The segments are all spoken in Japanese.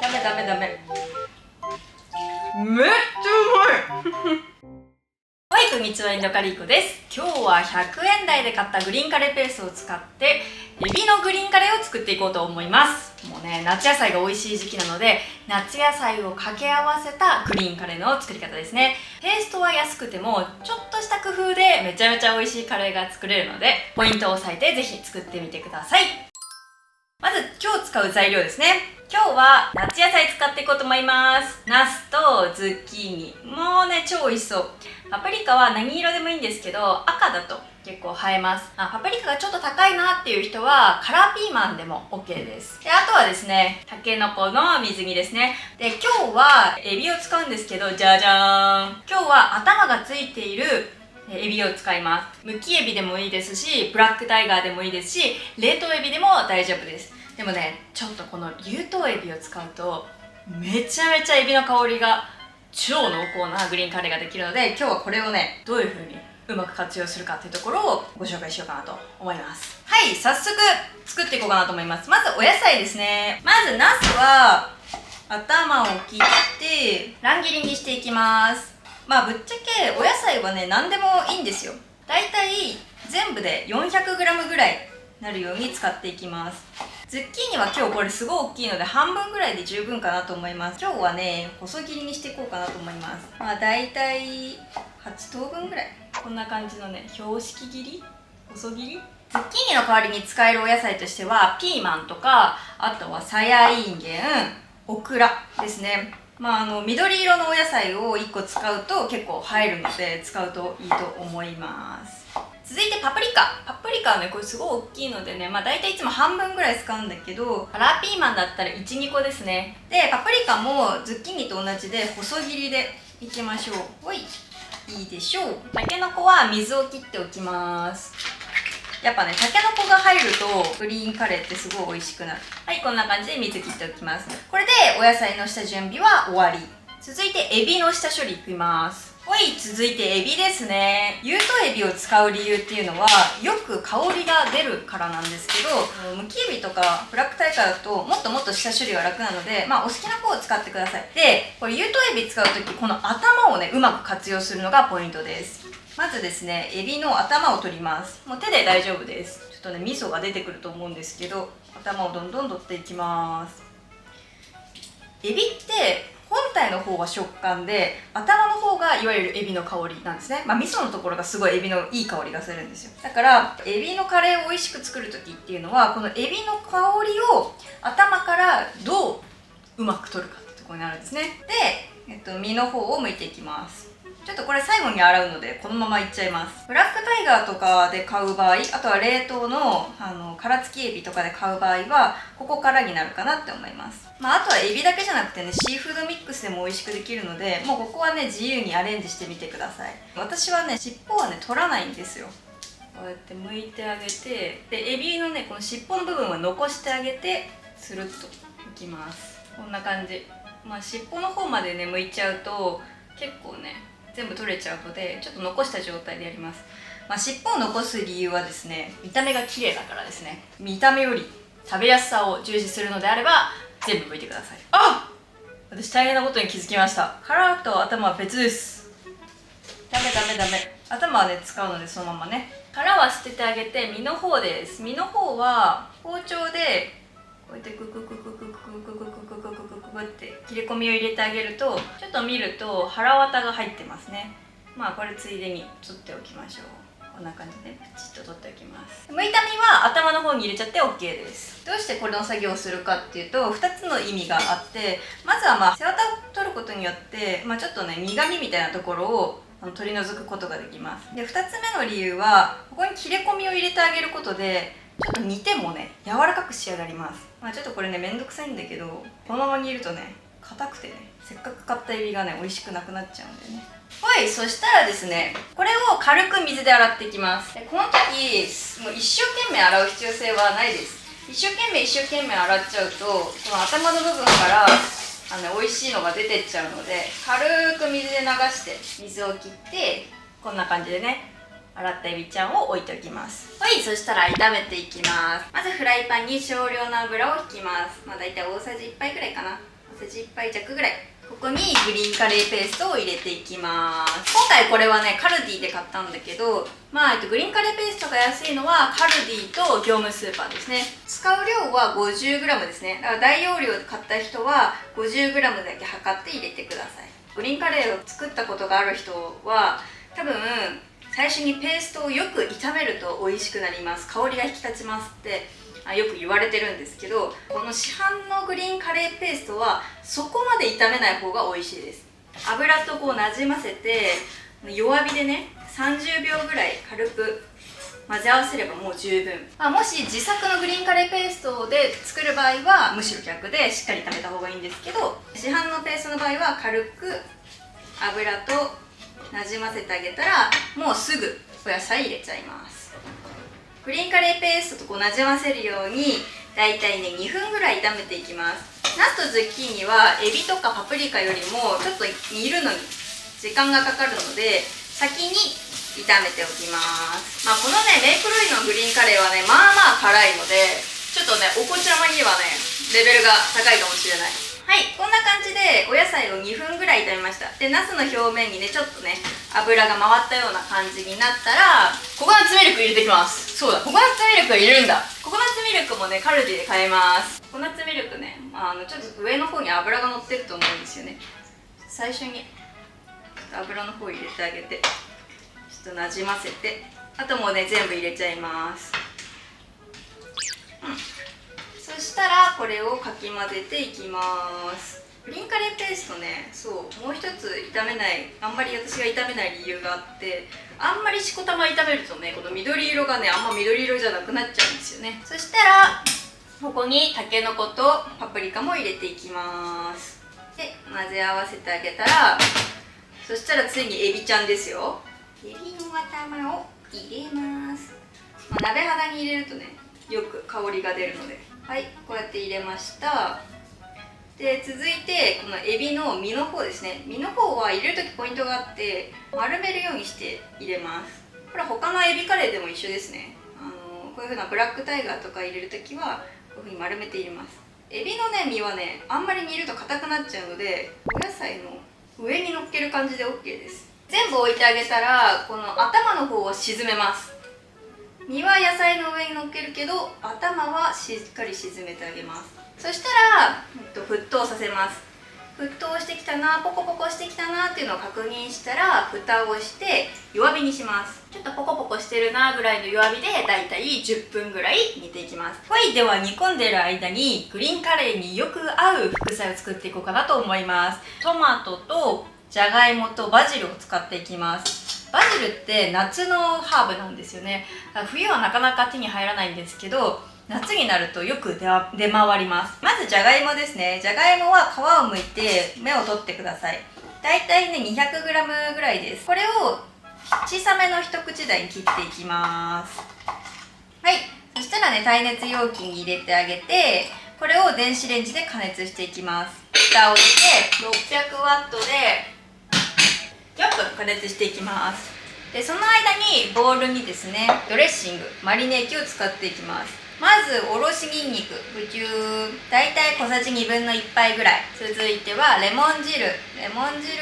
ダメダメダメ。めっちゃうまいはい、こんにちは、インドカリーコです。今日は100円台で買ったグリーンカレーペースを使ってエビのグリーンカレーを作っていこうと思います。もうね、夏野菜が美味しい時期なので、夏野菜を掛け合わせたグリーンカレーの作り方ですね。ペーストは安くてもちょっとした工夫でめちゃめちゃ美味しいカレーが作れるので、ポイントを押さえてぜひ作ってみてください。まず今日使う材料ですね。今日は夏野菜使っていこうと思います。ナスとズッキーニ。もうね、超美味しそう。パプリカは何色でもいいんですけど、赤だと結構映えます。パプリカがちょっと高いなっていう人はカラーピーマンでも OK です。で、あとはですね、タケノコの水煮ですね。で、今日はエビを使うんですけど、じゃじゃーん。今日は頭がついているエビを使います。むきエビでもいいですし、ブラックタイガーでもいいですし、冷凍エビでも大丈夫です。でもね、ちょっとこの冷凍エビを使うとめちゃめちゃエビの香りが超濃厚なグリーンカレーができるので、今日はこれをね、どういう風にうまく活用するかっていうところをご紹介しようかなと思います。はい、早速作っていこうかなと思います。まずお野菜ですね。まずナスは頭を切って乱切りにしていきます。ぶっちゃけお野菜はね、何でもいいんですよ。だいたい全部で 400g ぐらいなるように使っていきます。ズッキーニは今日これすごい大きいので半分ぐらいで十分かなと思います。今日はね、細切りにしていこうかなと思います。だいたい8等分ぐらい。こんな感じのね、標識切り、細切り。ズッキーニの代わりに使えるお野菜としてはピーマンとか、あとはさやいんげん、オクラですね。緑色のお野菜を1個使うと結構映えるので使うといいと思います。続いてパプリカ。パプリカはね、これすごい大きいのでね、だいたいいつも半分ぐらい使うんだけど、カラーピーマンだったら1、2個ですね。で、パプリカもズッキーニと同じで細切りでいきましょう。ほい。いいでしょう。タケノコは水を切っておきます。やっぱね、タケノコが入るとグリーンカレーってすごい美味しくなる。はい、こんな感じで水切っておきます。これでお野菜の下準備は終わり。続いてエビの下処理いきます。はい、続いてエビですね。有頭エビを使う理由っていうのは、よく香りが出るからなんですけど、むきエビとかブラックタイガーだともっともっと下処理が楽なので、お好きな方を使ってください。で、これ有頭エビ使うとき、この頭をね、うまく活用するのがポイントです。まずですね、エビの頭を取ります。もう手で大丈夫です。ちょっとね、味噌が出てくると思うんですけど、頭をどんどん取っていきます。エビって本体の方は食感で、頭の方がいわゆるエビの香りなんですね。味噌のところがすごいエビのいい香りがするんですよ。だからエビのカレーを美味しく作る時っていうのは、このエビの香りを頭からどううまく取るかってところになるんですね。で、身の方を剥いていきます。ちょっとこれ最後に洗うのでこのままいっちゃいます。ブラックタイガーとかで買う場合、あとは冷凍の殻付きエビとかで買う場合はここからになるかなって思います。あとはエビだけじゃなくてね、シーフードミックスでも美味しくできるので、もうここはね、自由にアレンジしてみてください。私はね、尻尾はね、取らないんですよ。こうやって剥いてあげて、でエビのね、この尻尾の部分は残してあげてスルッといきます。こんな感じ。尻尾の方までね、剥いちゃうと結構ね、全部取れちゃうので、ちょっと残した状態でやります。尻尾を残す理由はですね、見た目が綺麗だからですね。見た目より食べやすさを重視するのであれば全部剥いてください。私大変なことに気づきました。殻と頭は別です。ダメダメダメ。頭はね、使うのでそのままね。殻は捨ててあげて、身の方です。身の方は包丁でこうやってクククククククククククククククって切れ込みを入れてあげると、ちょっと見ると腹綿が入ってますね。これついでに取っておきましょう。こんな感じでプチッと取っておきます。剥いた身は頭の方に入れちゃって OK です。どうしてこれの作業をするかっていうと、2つの意味があって、まずは背わたを取ることによって、ちょっとね、苦味みたいなところを取り除くことができます。で、2つ目の理由は、ここに切れ込みを入れてあげることでちょっと煮てもね、柔らかく仕上がります。ちょっとこれね、めんどくさいんだけど、このまま煮るとね、硬くてね、せっかく買ったエビがね、美味しくなくなっちゃうんだよね。はい、そしたらですね、これを軽く水で洗っていきます。でこの時、もう一生懸命洗う必要性はないです。一生懸命洗っちゃうと、この頭の部分から美味しいのが出てっちゃうので、軽く水で流して、水を切って、こんな感じでね、洗ったエビちゃんを置いておきます。はい、そしたら炒めていきます。まずフライパンに少量の油を引きます。だいたい大さじ1杯ぐらいかな。大さじ1杯弱ぐらい。ここにグリーンカレーペーストを入れていきます。今回これはね、カルディで買ったんだけど、グリーンカレーペーストが安いのはカルディと業務スーパーですね。使う量は 50g ですね。だから大容量で買った人は 50g だけ測って入れてください。グリーンカレーを作ったことがある人は多分最初にペーストをよく炒めると美味しくなります。香りが引き立ちますってよく言われてるんですけど、この市販のグリーンカレーペーストはそこまで炒めない方が美味しいです。油とこうなじませて弱火でね30秒ぐらい軽く混ぜ合わせればもう十分。もし自作のグリーンカレーペーストで作る場合はむしろ逆でしっかり炒めた方がいいんですけど、市販のペーストの場合は軽く油となじませてあげたらもうすぐお野菜入れちゃいます。グリーンカレーペーストとこうなじませるようにだいたいね2分ぐらい炒めていきます。ナスとズッキーニはエビとかパプリカよりもちょっと煮るのに時間がかかるので先に炒めておきます。このねメイプルイのグリーンカレーはねまあまあ辛いのでちょっとねお子ちゃまにはねレベルが高いかもしれない。はい、こんな感じでお野菜を2分ぐらい炒めました。で、ナスの表面にねちょっとね油が回ったような感じになったらココナッツミルク入れてきます。そうだ、ココナッツミルク入れるんだ。ココナッツミルクもねカルディで買えます。ココナッツミルクねちょっと上の方に油が乗ってると思うんですよね。最初に油の方入れてあげてちょっとなじませて、あともうね全部入れちゃいます。そしたらこれをかき混ぜていきます。グリーンカレーペーストね、そうもう一つ炒めない、あんまり私が炒めない理由があって、あんまりしこたま炒めるとねこの緑色がねあんま緑色じゃなくなっちゃうんですよね。そしたらここにたけのことパプリカも入れていきます。で混ぜ合わせてあげたら、そしたらついにエビちゃんですよ。エビの頭を入れます。鍋肌に入れるとねよく香りが出るので、はい、こうやって入れました。で続いてこのエビの身の方ですね。身の方は入れる時ポイントがあって丸めるようにして入れます。これは他のエビカレーでも一緒ですね。こういう風なブラックタイガーとか入れる時はこういう風に丸めて入れます。エビのね身はねあんまり煮ると硬くなっちゃうのでお野菜の上に乗っける感じで OK です。全部置いてあげたらこの頭の方を沈めます。身は野菜の上に乗っけるけど頭はしっかり沈めてあげます。そしたら、沸騰させます。沸騰してきたな、ポコポコしてきたなっていうのを確認したら蓋をして弱火にします。ちょっとポコポコしてるなぐらいの弱火でだいたい10分ぐらい煮ていきます。はい、では煮込んでる間にグリーンカレーによく合う副菜を作っていこうかなと思います。トマトとじゃがいもとバジルを使っていきます。バジルって夏のハーブなんですよね。冬はなかなか手に入らないんですけど夏になるとよく出回ります。まずじゃがいもですね。じゃがいもは皮を剥いて芽を取ってください。だいたいね 200g ぐらいです。これを小さめの一口大に切っていきます。はい、そしたらね耐熱容器に入れてあげてこれを電子レンジで加熱していきます。蓋をして600ワットで4分加熱していきます。でその間にボウルにですねドレッシングマリネ液を使っていきます。まずおろしにんにくぶちゅー、だいたい小さじ1/2杯ぐらい。続いてはレモン汁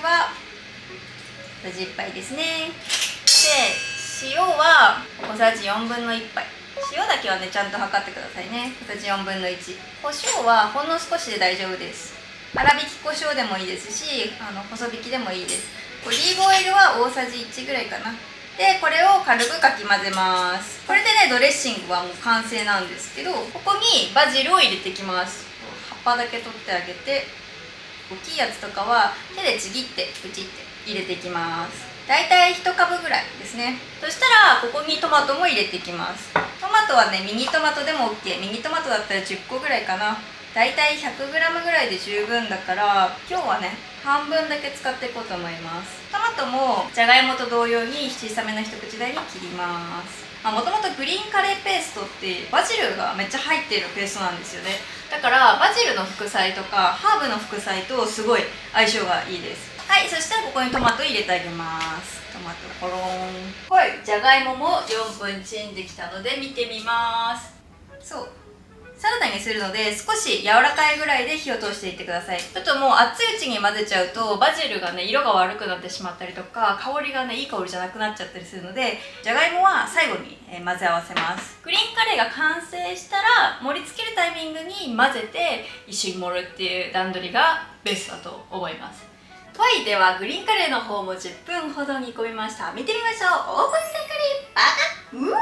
は小さじ1杯ですね。で塩は小さじ1/4杯。塩だけはねちゃんと測ってくださいね。小さじ1/4。胡椒はほんの少しで大丈夫です。粗挽き胡椒でもいいですし細挽きでもいいです。オリーブオイルは大さじ1ぐらいかな。でこれを軽くかき混ぜます。これでねドレッシングはもう完成なんですけど、ここにバジルを入れていきます。葉っぱだけ取ってあげて、大きいやつとかは手でちぎってプチって入れていきます。だいたい1株ぐらいですね。そしたらここにトマトも入れていきます。トマトはねミニトマトでも OK。 ミニトマトだったら10個ぐらいかな。だいたい 100g ぐらいで十分だから今日はね半分だけ使っていこうと思います。トマトもじゃがいもと同様に小さめの一口大に切ります。もともとグリーンカレーペーストってバジルがめっちゃ入っているペーストなんですよね。だからバジルの副菜とかハーブの副菜とすごい相性がいいです。はい、そしたらここにトマト入れてあげます。トマトポロン。はい、じゃがいもも4分チンできたので見てみます。そう、サラダにするので少し柔らかいぐらいで火を通していってください。ちょっともう熱いうちに混ぜちゃうとバジルがね色が悪くなってしまったりとか、香りがねいい香りじゃなくなっちゃったりするので、じゃがいもは最後に混ぜ合わせます。グリーンカレーが完成したら盛り付けるタイミングに混ぜて一緒に盛るっていう段取りがベストだと思います。はい、ではグリーンカレーの方も10分ほど煮込みました。見てみましょう。オープンしたカレーバカ、うわ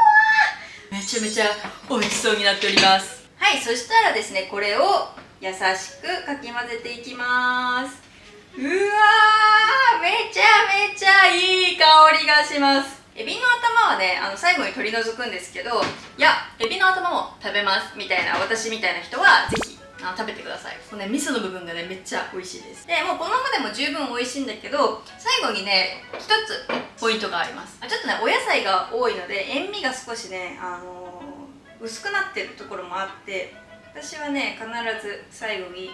ー、めちゃめちゃ美味しそうになっております。はい、そしたらですね、これを優しくかき混ぜていきます。うわー、めちゃめちゃいい香りがします。エビの頭はね、最後に取り除くんですけど、いや、エビの頭も食べますみたいな、私みたいな人はぜひ食べてください。このね、味噌の部分がね、めっちゃ美味しいです。で、もうこのままでも十分美味しいんだけど、最後にね、一つポイントがあります。ちょっとね、お野菜が多いので、塩味が少しね、薄くなってるところもあって、私はね、必ず最後に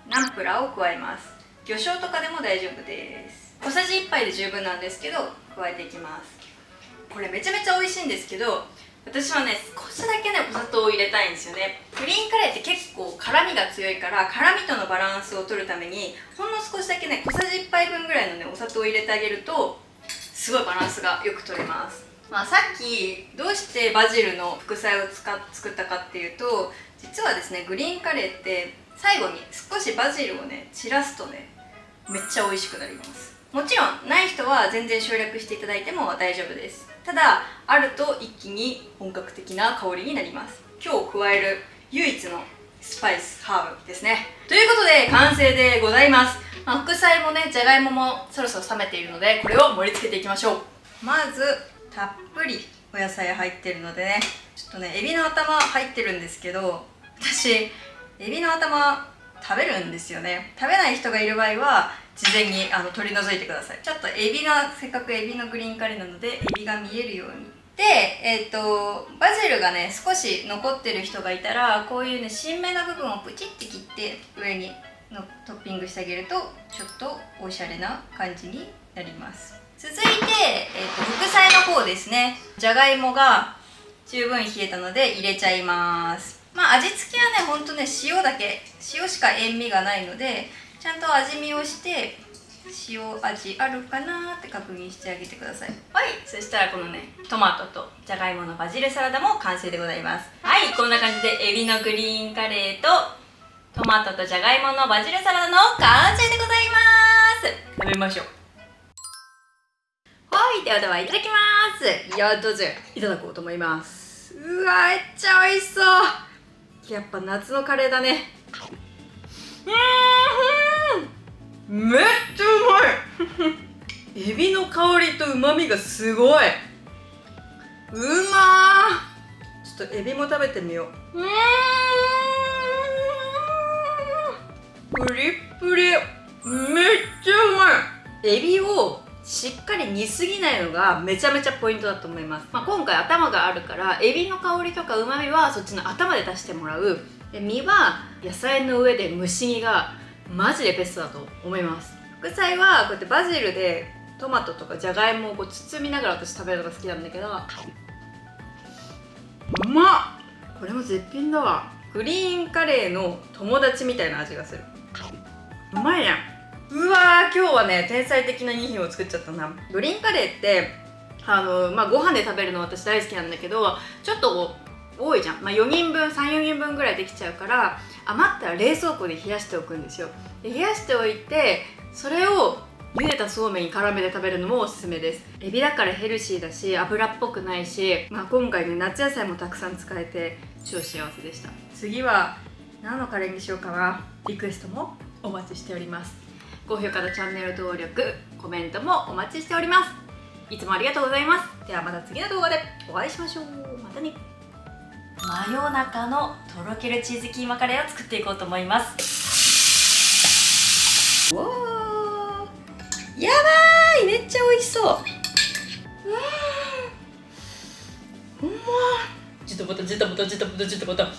ナンプラーを加えます。魚醤とかでも大丈夫です。小さじ1杯で十分なんですけど、加えていきます。これめちゃめちゃ美味しいんですけど、私はね少しだけねお砂糖を入れたいんですよね。グリーンカレーって結構辛みが強いから、辛みとのバランスを取るためにほんの少しだけね小さじ1杯分ぐらいのねお砂糖を入れてあげるとすごいバランスがよく取れます。さっきどうしてバジルの副菜を作ったかっていうと、実はですねグリーンカレーって最後に少しバジルをね散らすとねめっちゃ美味しくなります。もちろんない人は全然省略していただいても大丈夫です。ただあると一気に本格的な香りになります。今日加える唯一のスパイスハーブですね。ということで完成でございます。副菜もねじゃがいももそろそろ冷めているので、これを盛り付けていきましょう。まずたっぷりお野菜入ってるのでね、ちょっとねエビの頭入ってるんですけど、私エビの頭食べるんですよね。食べない人がいる場合は事前に取り除いてください。ちょっとせっかくエビのグリーンカレーなのでエビが見えるように。で、バジルがね少し残ってる人がいたら、こういうね新芽の部分をプチって切って上にトッピングしてあげるとちょっとおしゃれな感じになります。続いて、副菜の方ですね。じゃがいもが十分冷えたので入れちゃいます。味付けはねほんとね塩だけ、塩しか塩味がないのでちゃんと味見をして塩味あるかなって確認してあげてください。はい、そしたらこのねトマトとじゃがいものバジルサラダも完成でございます。はい、こんな感じでエビのグリーンカレーとトマトとじゃがいものバジルサラダの完成でございます。食べましょう。はい、では、いただきます。いや、どうぞいただこうと思います。うわ、めっちゃ美味しそう。やっぱ夏のカレーだね。めっちゃうまいエビの香りと旨味がすごい。うまー。ちょっとエビも食べてみよう。プリップリ、めっちゃうまい。エビをしっかり煮すぎないのがめちゃめちゃポイントだと思います。今回頭があるからエビの香りとか旨味はそっちの頭で出してもらう。で身は野菜の上で蒸し煮がマジでベストだと思います。副菜はこうやってバジルでトマトとかじゃがいもをこう包みながら私食べるのが好きなんだけど、うまっ。これも絶品だわ。グリーンカレーの友達みたいな味がする。うまいね。うわー、今日はね天才的な2品を作っちゃったな。グリーンカレーってご飯で食べるの私大好きなんだけど、ちょっと多いじゃん。4人分3、4人分ぐらいできちゃうから、余ったら冷蔵庫で冷やしておくんですよ。で冷やしておいてそれを茹でたそうめんに絡めて食べるのもおすすめです。エビだからヘルシーだし油っぽくないし、今回ね夏野菜もたくさん使えて超幸せでした。次は何のカレーにしようかな。リクエストもお待ちしております。高評価とチャンネル登録、コメントもお待ちしております。いつもありがとうございます。ではまた次の動画でお会いしましょう。またね。真夜中のとろけるチーズキーマカレーを作っていこうと思います。わー、やばーい、めっちゃ美味しそう。うまー。ジトバタジトバタジトバタジトバタ